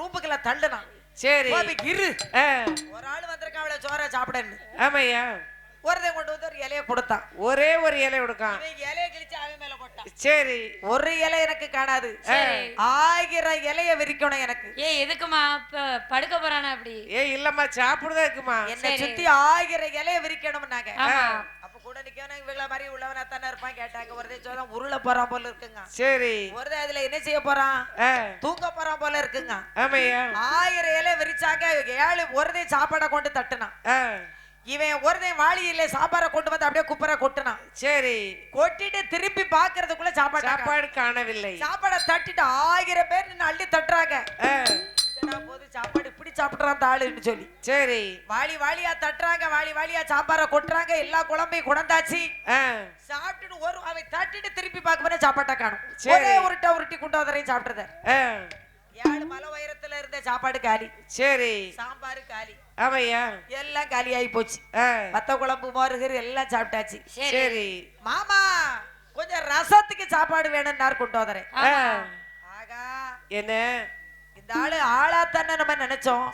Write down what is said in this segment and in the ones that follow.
ரூமுக்குள்ள தள்ளுனான். சரி இரு ஒரு ஆள் வந்திருக்கான் அவளை சோற சாப்பிடன்னு. ஆமையா ஒருத்தன் கொண்டு வந்து ஒரு இலைய கொடுத்தான். ஒரே ஒரு இலை கொடுக்கான். இலைய கிழிச்சு அவன் மேல போட்டான். சரி ஒரு இலை எனக்கு காணாது. 1000 இலைய விரிக்கணும் எனக்கு. எதுக்குமா படுக்க போறானா அப்படி? இல்லம்மா சாப்பிடுதா இருக்குமா. என்ன சுத்தி 1000 இலைய விரிக்கணும்னாங்க. அப்ப கூட நிக்கவன இவங்கள மாதிரி உள்ளவனா தானே இருப்பான். கேட்டாங்க ஒருத்தன் சொல்ல உருள போறான் போல இருக்குங்க. சரி ஒருத்தன் அதுல என்ன செய்ய போறான்? தூங்க போறான் போல இருக்குங்க. ஆமையா 1000 இலை விரிச்சாங்க. 7 ஒருத்தன் சாப்பாடை கொண்டு தட்டுனான். இவன் ஒருத்தன் வாளியில சாப்பாடை கொண்டு வந்து அப்படியே குப்பரை கொட்டுனான். சரி கொட்டிட்டு திருப்பி பாக்குறதுக்குள்ள சாப்பாடு காணவில்லை. சாப்பாடை தட்டிட்டு 1000 பேர் நின்று அள்ளி தட்டுறாங்க. போது சாப்பாடு இப்படி சாப்பிடுறான் ஆளுன்னு சொல்லி. சரி வாளியா தட்டுறாங்க. வாளியா சாப்பாடை கொட்டுறாங்க. எல்லா குழம்பையும் குடந்தாச்சு. சாப்பிட்டுட்டு அவன் தட்டிட்டு திருப்பி பார்க்க போன சாப்பாட்டை காணும். ஒரே உருட்டி குண்டாதரையும் சாப்பிட்டத. 7 மலை உயரத்துல இருந்த சாப்பாடு காலி. சரி சாம்பார் காலி. ஆமையா எல்லாம் காலி ஆகி போச்சு. மத்த குழம்பு மோருகர் எல்லாம் சாப்பிட்டாச்சு. சரி மாமா கொஞ்சம் ரசத்துக்கு சாப்பாடு வேணும்னாரு கொண்டாதரேன். ஆகா என்ன இந்த ஆளு ஆளாத்தானே நம்ம நினைச்சோம்.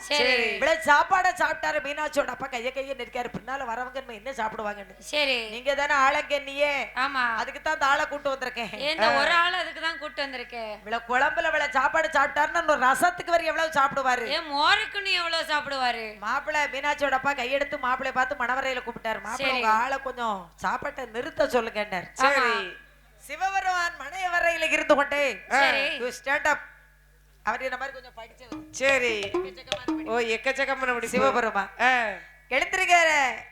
இவ்வளவு சாப்பாடை சாப்பிட்டாரு. மீனாட்சியோட அப்பா கைய நிற்காரு. பின்னால வரவங்க என்ன சாப்பிடுவாங்கன்னு. சரி நீங்க தானே ஆளங்க நீயே. ஆமா அதுக்குதான் இந்த ஆளை கூட்டு வந்திருக்கேன். ஒரு ஆள் அதுக்குதான் கூட்டு வந்திருக்கேன். இவ்வளவு குழம்புல இவ்வளவு சாப்பாடு சாப்பிட்டாருன்னு ரசத்துக்கு வரை எவ்வளவு சாப்பிடுவாரு. மோருக்குன்னு எவ்வளவு சாப்பிடுவாரு. மாப்பிள்ளை மீனாட்சியோட அப்பா கையெடுத்து மாப்பிள்ளைய பார்த்து மணவரையில கூப்பிட்டாரு. மாப்பிள்ளை உங்க ஆளை கொஞ்சம் சாப்பாட்டை நிறுத்த சொல்லுங்க. சரி சிவபெருமான் மனையவரையில இருந்து கொண்டே ஸ்டாண்ட் அப். அவர் என்ன மாதிரி கொஞ்சம் படிச்சவர். சரி எக்கச்சக்கமான சிவபெருமான் எழுந்திருக்க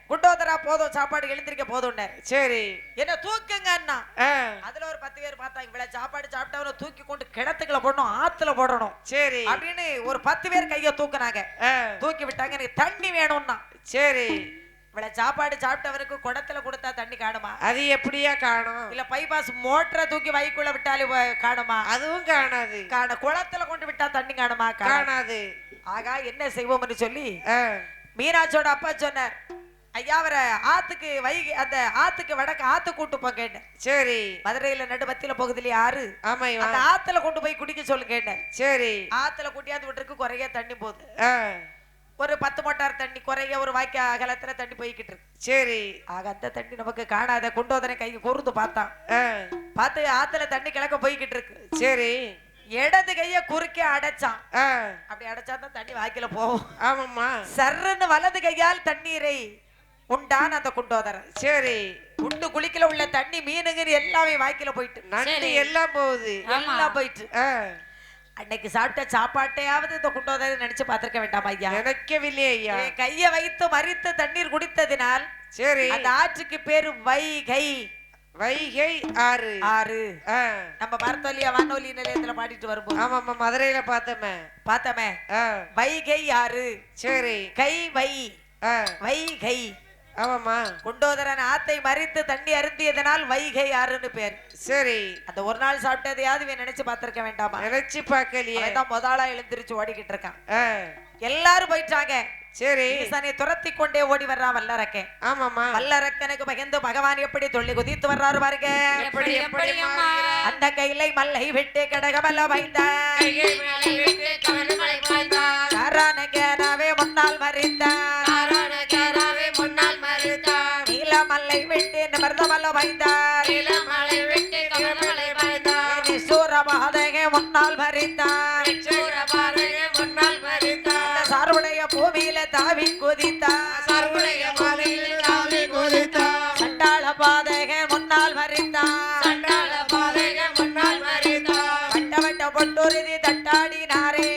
குண்டோதரா போதும் சாப்பாடு எழுந்திருக்க போதும். சரி என்ன தூக்குங்க அண்ணா. அதுல ஒரு 10 பேர் பார்த்தாங்க. இவ்வளவு சாப்பாடு சாப்பிட்டவன தூக்கி கொண்டு கிணத்துக்குள்ள போடணும், ஆத்துல போடணும். சரி அப்படின்னு ஒரு 10 பேர் கைய தூக்குனாங்க. தூக்கி விட்டாங்க. எனக்கு தண்ணி வேணும்னா. சரி இவ்வளவு சாப்பாடு சாப்பிட்டவருக்கு குடத்துல கொடுத்தா தண்ணி காணுமா? அது எப்படியா காணும்? இல்ல பைபாஸ் மோட்டரை தூக்கி வைக்குள்ள விட்டாலே காணுமா? அதுவும் காணாது. குளத்துல கொண்டு விட்டா தண்ணி காணுமா? காணாது. ஆகா என்ன செய்வோம்னு சொல்லி மீனாட்சியோட அப்பா சொன்னார். ஐயா அவரை ஆத்துக்கு அந்த ஆத்துக்கு வடக்கு ஆத்து கூட்டு போ கேட்டேன். சரி மதுரையில நடுமத்தில போகுதுல ஆறு. ஆமா அந்த ஆத்துல கொண்டு போய் குடிக்க சொல்லு கேட்டேன். சரி ஆத்துல கூட்டியாந்து விட்டுருக்கு. குறைய தண்ணி போகுது. ஒரு 10 மோட்டார் தண்ணி குறைய ஒரு வாய்க்கா அகலத்துல தண்ணி போய்கிட்டு இருக்கு. சரி ஆக அந்த தண்ணி நமக்கு காணாத. கொண்டு வந்தனை கைக்கு கூர்ந்து பார்த்தான். பார்த்து ஆத்துல தண்ணி கிழக்க போய்கிட்டு இருக்கு. சரி இடது கைய குறுக்கே அடைச்சான். அப்படி அடைச்சாதான் தண்ணி வாய்க்கில போகும். ஆமாம்மா சர்ன்னு வலது கையால் தண்ணீரை உண்டான் அந்த குண்டோதர. சரி உண்டு குளிக்கல உள்ள தண்ணி மீனுங்க எல்லாமே வாய்க்கில போயிட்டு நண்டு எல்லாம் போகுது. எல்லாம் போயிட்டு அன்னைக்கு சாப்பிட்ட சாப்பாட்டையாவது இந்த குண்டோதரை நினைச்சு பார்த்திருக்க வேண்டாம் ஐயா. நினைக்கவில்லை ஐயா. கைய வைத்து மறித்து தண்ணீர் குடித்ததினால் சரி அந்த ஆற்றுக்கு பேரு வைகை. வைகை ஆறு. ஆறு நம்ம பார்த்தோலியா வானொலி நிலையத்துல பாடிட்டு வரும்போது. ஆமா மதுரையில பார்த்தமே வைகை ஆறு. சரி கை வை வைகை. ஆமாமா குண்டோதரன் ஆத்தை மறித்து தண்ணி அருந்தியதனால் வைகை ஆறுன்னு பேர். சரி அந்த ஒரு நாள் சாப்பிட்டதையாவது நினைச்சு பார்த்திருக்க வேண்டாமா? நினைச்சு பார்க்கலையே. முதலா எழுந்திருச்சு ஓடிக்கிட்டு இருக்கான். எல்லாரும் போயிட்டாங்க. சரி ஈசனை துரத்தி கொண்டே ஓடி வர்றான் வல்லரக்க. ஆமாமா வல்லரக்கனுக்கு பகிர்ந்து பகவான் எப்படி துள்ளி குதித்து வர்றாரு பாருங்க. அந்த கையிலை மல்லை விட்டு கடகமல்ல வைந்தார். முன்னால் மறிந்தார். நீலமல்லை விட்டு நிமிர்ந்தமல்ல வைந்தார். சூரபாதகை முன்னால் மறிந்தார். சார்புடைய பூமியில தாவி குதித்தார். சண்டாள பாதகை முன்னால் மறிந்தார். வட்ட வட்ட பொட்டுருதி தட்டாடினாரே.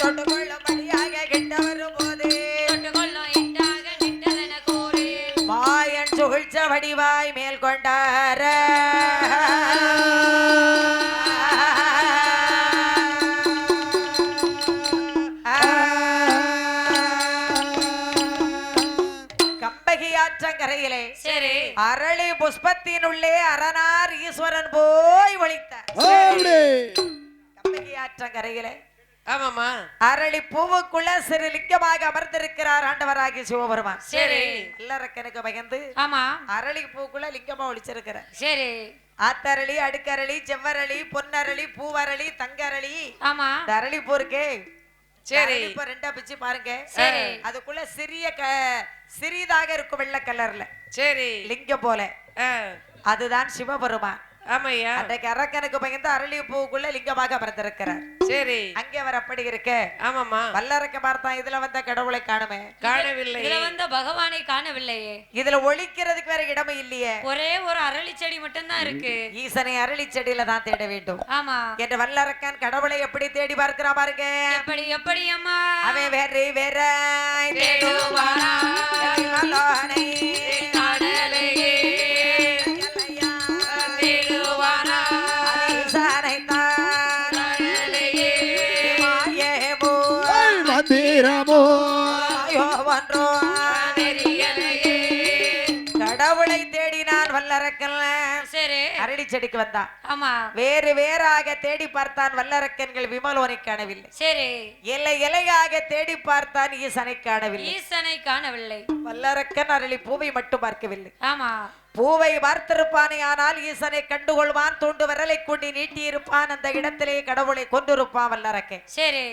தொட்டுக்கொள்ள மணியாக கிட்ட வரும் போது மாயன் சுகிழ்ச்ச வடிவாய் மேல் கொண்டார. கரையிலே சரி அரளி புஷ்பத்தினுள்ளே அரணார் ஈஸ்வரன் போய் ஒளித்தார். கம்பகி ஆற்றங்கரையிலே ஆமாமா அரளி பூவுக்குள்ள சிறு லிங்கமாக அமர்ந்திருக்கிறார் ஆண்டவராகிய சிவபெருமான். சரி எல்லாரக்கனுக்கு பயந்து ஆமா அரளி பூக்குள்ள லிங்கமா ஒளிச்சிருக்கிறார். சரி ஆத்தரளி, அடுக்கரளி, செவ்வரளி, பொன்னரளி, பூவரளி, தங்கரளி, ஆமா இந்த அரளி பூ இருக்கே. சரி. இப்ப ரெண்டா பிச்சு பாருங்க. சரி. அதுக்குள்ள சிறிதாக இருக்கும் வெள்ளை கலர்ல சரி. லிங்கம் போல. ஆ, அதுதான் சிவபெருமான். ஆமையா. அன்றைக்கு அரக்கனுக்கு பயந்து அரளி பூவுக்குள்ள லிங்கமாக பிறந்திருக்கிறார். சரி. அங்கே அவர் அப்படி இருக்க ஆமாமா. வல்லரக்க பார்த்தா இதுல வந்த கடவுளை காணுமே, காணவில்லை. இதுல வந்த பகவானை காணவில்லையே. இதுல ஒழிக்கிறதுக்கு வேற இடமே இல்லையே. ஒரே ஒரு அரளி செடி மட்டும்தான் இருக்கு. ஈசனை அரளி செடியில தான் தேட வேண்டும் ஆமா என்ற வல்லரக்கன் கடவுளை எப்படி தேடி பார்க்கிறா பாருங்க. எப்படி எப்படி அம்மா அவன் வேற வேற தேடுவானா மலோனை காணலையே தேடுவானா ஈசனை தான் காணலையே மாயேபோ மந்திரமோ ஒன்றோ தெரியலையே. கடவுளை தேடினான் வல்லரக்கன். சரி அரளி செடிக்கு வந்தான். ஆமா வேறு வேறாக தேடி பார்த்தான் வல்லரக்கன்கள் விமலோனை காணவில்லை. சரி இலை இலையாக தேடி பார்த்தான் ஈசனை காணவில்லை. ஈசனை காணவில்லை. வல்லரக்கன் அரளி பூவை மட்டும் பார்க்கவில்லை. ஆமா பூவை பார்த்திருப்பானே ஆனால் ஈசனை கண்டுகொள்வான். தூண்டு விரலை கொண்டு நீட்டி இருப்பான். அந்த இடத்திலே கடவுளை கொண்டிருப்பான் வல்லரக்கன். சரி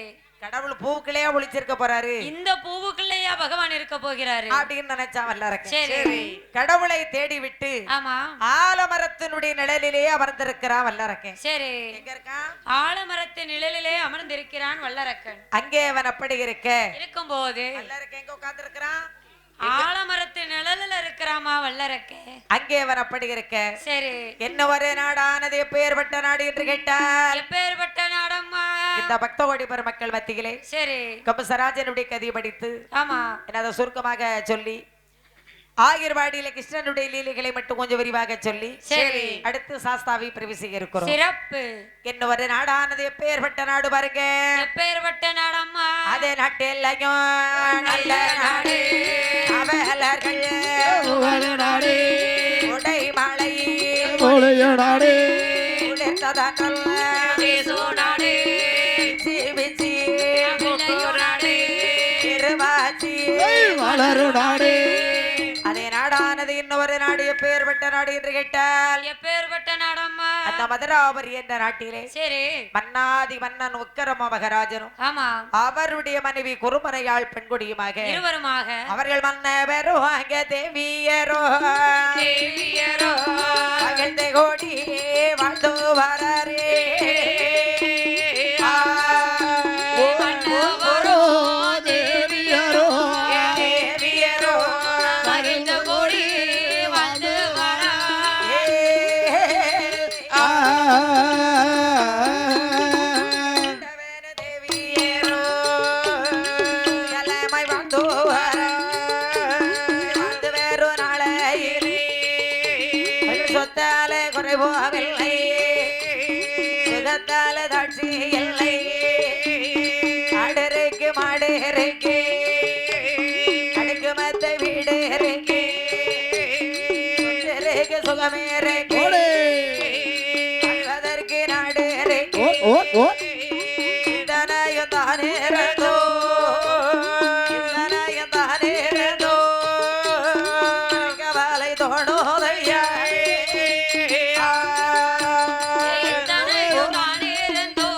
கடவுள் பூவுக்குள்ளேயே ஒளிச்சிருக்க போறாரு இந்த பூவுக்குள்ளேயா பகவான் இருக்க போகிறாரு அப்படின்னு நினைச்சான் வல்லரக்கன். சரி கடவுளை தேடி விட்டு ஆமா ஆலமரத்தினுடைய நிழலிலே அமர்ந்திருக்கிறான் வல்லரக்கன். சரி எங்க இருக்கான்? ஆலமரத்தின் நிழலிலே அமர்ந்திருக்கிறான் வல்லரக்கன். அங்கே அவன் அப்படி இருக்க இருக்கும்போது வல்லரக்கன் எங்க உட்கார்ந்து இருக்கிறான்? ஆலமரத்தின் நிழலில் இருக்கிறாமா வல்லரக்கே. அங்கே அவன் அப்படி இருக்க சரி என்ன ஒரு நாடானது எப்பேற்பட்ட நாடு என்று கேட்டால் எப்பேற்பட்ட நாடம்மா. இந்த பக்தகோடி பெருமக்கள் மத்தியிலே சரி கம்பசராஜனுடைய கதை படித்து ஆமா அதை சுருக்கமாக சொல்லி ஆகிர்வாடியில கிருஷ்ணனுடைய லீலைகளை மட்டும் கொஞ்சம் விரிவாக சொல்லி சரி அடுத்து சாஸ்தாவை பிரவேசிக்க இருக்கிறோம். சிறப்பு. என்ன ஒரு நாடானது எப்பேற்பட்ட நாடு பாருங்க. எப்பேற்பட்ட நாடம்மா. அதே நாட்டெல்லையும் நல்ல நாடு அவலர்கள் நாடே உடை மழை நாடே குளிர்ந்ததனல் நாடு பிச்சி நாடு திருவாச்சி வளரு நாடே அதே நாடானது இன்னொரு நாடு எப்பேற்பட்ட நாடு என்று கேட்டால் எப்பேற்பட்ட நாடம்மா. அந்த மதுராபுரி என்ற நாட்டிலே சரி மன்னாதி மன்னன் உக்கரம மகராஜனும் ஆமா அவருடைய மனைவி குறுமனையாள் பெண்குடியுமாக இருவருமாக அவர்கள் மன்னவரோ அங்க தேவியரோ தேவியரோ மகிழ்ந்து கோடி வாழ்ந்து வராரே. மன்னவரோ தேவியரோ தேவியரோ மகிழ்ந்த கோடி வந்து வரா. தேவியரோ எல்லமை வாழ்ந்து வர வாழ்ந்து வேறு நாளையிலே சொத்தாலே குறைவோவில்லை சுகத்தால தாட்சி இல்லை ஆடருக்கு மாடு இருக்கு அடுக்கு மத்த வீடு இருக்கு சுகமே இருக்கு அதற்கு நாடு இருக்கு இதனையும் தானே இருந்தோ இதனையும் தானே இருந்தோ கவலை தோணோதையா எத்தனையோ நான் இருந்தோ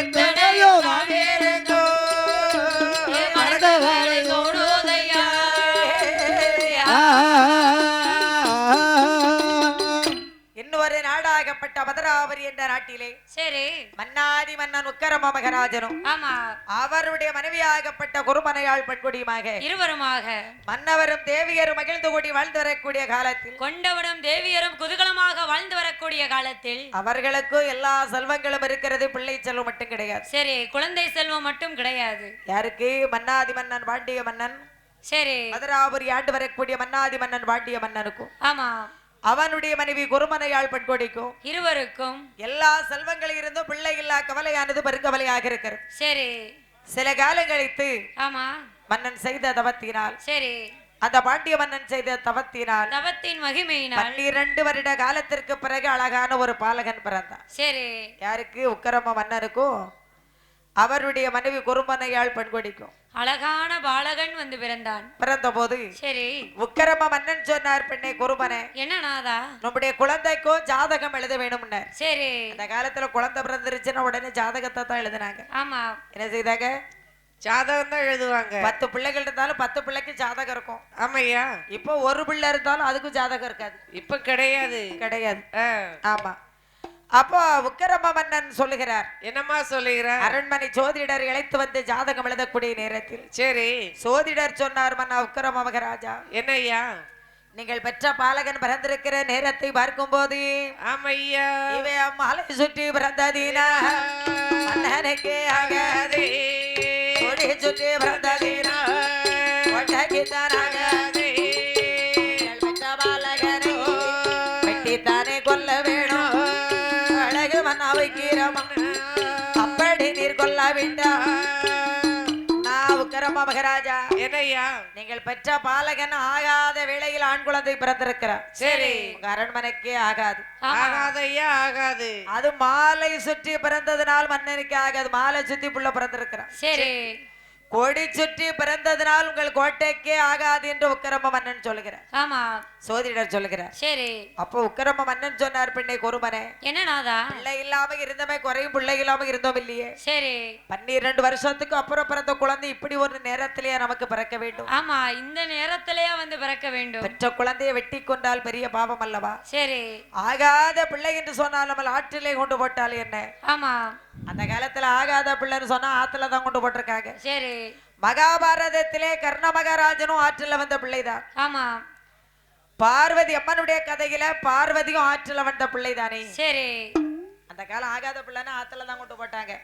எத்தனையோ நான் இருந்தோ மனதவரை தோணுதையா. இன்னொரு நாடாகப்பட்ட மதுராபுரி என்ற நாட்டிலே சரி மன்னாதி மன்னன் உக்கரம மகராஜனும் ஆமா அவருடைய மனைவியாகப்பட்ட குருமனையாள் பெண்குடியுமாக இருவருமாக மன்னவரும் தேவியரும் மகிழ்ந்து கூடி வாழ்ந்து வரக்கூடிய காலத்தில் கொண்டவனும் தேவியரும் குதூகலமாக வாழ்ந்து வரக்கூடிய காலத்தில் அவர்களுக்கு எல்லா செல்வங்களும் இருக்கிறது, பிள்ளை செல்வம் மட்டும் கிடையாது. சரி குழந்தை செல்வம் மட்டும் கிடையாது. யாருக்கு? மன்னாதி மன்னன் பாண்டிய மன்னன் சரி மதுராபுரி ஆண்டு வரக்கூடிய மன்னாதி மன்னன் பாண்டிய மன்னனுக்கும் ஆமா அவனுடைய மனைவி குருமனையாள் பெண்கொடிக்கும் இருவருக்கும் எல்லா செல்வங்களும் இருந்தும் பிள்ளை இல்லா கவலையானது பெருங்கவலையாக இருக்கிறது. சரி சில காலம் கழித்து ஆமா மன்னன் செய்த தவத்தினால் சரி அந்த பாண்டிய மன்னன் செய்த தவத்தினால் தவத்தின் மகிமையினால் 12 வருட காலத்திற்கு பிறகு அழகான ஒரு பாலகன் பிறந்தான். சரி யாருக்கு? உக்கரம மன்னனுக்கும் அவருடைய மனைவி குருமனையாள் பெண்கொடிக்கும். அழகான பாலகன் வந்து பிறந்தான். பிறந்த போது சரி, உக்கிரம மன்னன் சொன்னார், பெண்ணே குருமனே, என்ன நாதா? நம்முடைய குழந்தைக்கோ ஜாதகம் எழுத வேணும்னார். சரி, அந்த காலத்துல குழந்தை பிறந்துருச்சுன்னா உடனே ஜாதகத்தை தான் எழுதினாங்க. ஆமா, என்ன செய்தாங்க? ஜாதகம் தான் எழுதுவாங்க. 10 பிள்ளைகள் இருந்தாலும் 10 பிள்ளைக்கு ஜாதகம் இருக்கும். ஆமையா, இப்போ ஒரு பிள்ளை இருந்தாலும் அதுக்கும் ஜாதகம் இருக்காது. இப்ப கிடையாது. கிடையாது. ஆ, ஆமா. அப்போ உக்கிரம மன்னன் சொல்லுகிறார், என்னம்மா சொல்லுகிற? அரண்மனை சோதிடர் இழைத்து வந்து ஜாதகம் எழுதக்கூடிய நேரத்தில் சரி, சோதிடர் சொன்னார், மன்னா உக்கிரம மகாராஜா, என்னய்யா? நீங்கள் பெற்ற பாலகன் பிறந்திருக்கிற நேரத்தை பார்க்கும் போது ஆமையா, இவை அம்மாலை சுற்றி பிறந்ததீனா மன்னனுக்கு ஆகாதே, கொடி சுற்றி பிறந்ததீனா கொண்டைக்குத்தான் ஆகாதே. நீங்கள் பெற்ற பாலகனை வெட்டித்தானே கொல்ல வேணும், அழகு மன்னா வைக்கிறமா, அப்படி நீர் கொல்ல வேண்டாம். நான் உக்கிரம மகாராஜா, என்னய்யா? நீங்கள் பெற்ற பாலகன் ஆகாத வேளையில் ஆண் குழந்தை பிறந்திருக்கிறார். சரி, உங்க அரண்மனைக்கே ஆகாது. ஆகாதையா? ஆகாது. அது மாலை சுற்றி பிறந்ததுனால் மன்னனுக்கு ஆகாது. மாலை சுத்தி புள்ள பிறந்திருக்கிறார். சரி, கொடி சுற்றி பிறந்ததுனால் உங்கள் கோட்டைக்கே ஆகாது என்று உக்கிரம மன்னன் சொல்லுகிறார். ஆமா, சோதிடர் சொல்லுகிறார். சரி, அப்போ உக்கிரம மன்னன் சொன்னார், பெண்ணை குருமனே, என்ன நாதா? பிள்ளை இல்லாம இருந்தமே குறையும், பிள்ளை இல்லாம இருந்தோம் இல்லையே. சரி, 12 வருஷத்துக்கு அப்புறம் பிறந்த குழந்தை இப்படி ஒரு நேரத்திலேயே நமக்கு பிறக்க வேண்டும். ஆமா, இந்த நேரத்திலேயே வந்து பிறக்க வேண்டும். பெற்ற குழந்தையை வெட்டி கொண்டால் பெரிய பாவம் அல்லவா? சரி, ஆகாத பிள்ளை என்று சொன்னால் நம்ம ஆற்றிலே கொண்டு போட்டால் என்ன? ஆமா, அந்த காலத்துல ஆகாத பிள்ளைன்னு சொன்னா ஆத்துல தான் கொண்டு போட்டிருக்காங்க. சரி, மகாபாரதத்திலே கர்ண மகாராஜனும் ஆற்றில வந்த பிள்ளைதான். ஆமா, பார்வதி அம்மனுடைய கதையில பார்வதியும் ஆற்றில வந்த பிள்ளைதானே. சரி, அந்த காலம் ஆகாத பிள்ளைன்னு ஆத்துல தான் கொண்டு போட்டாங்க.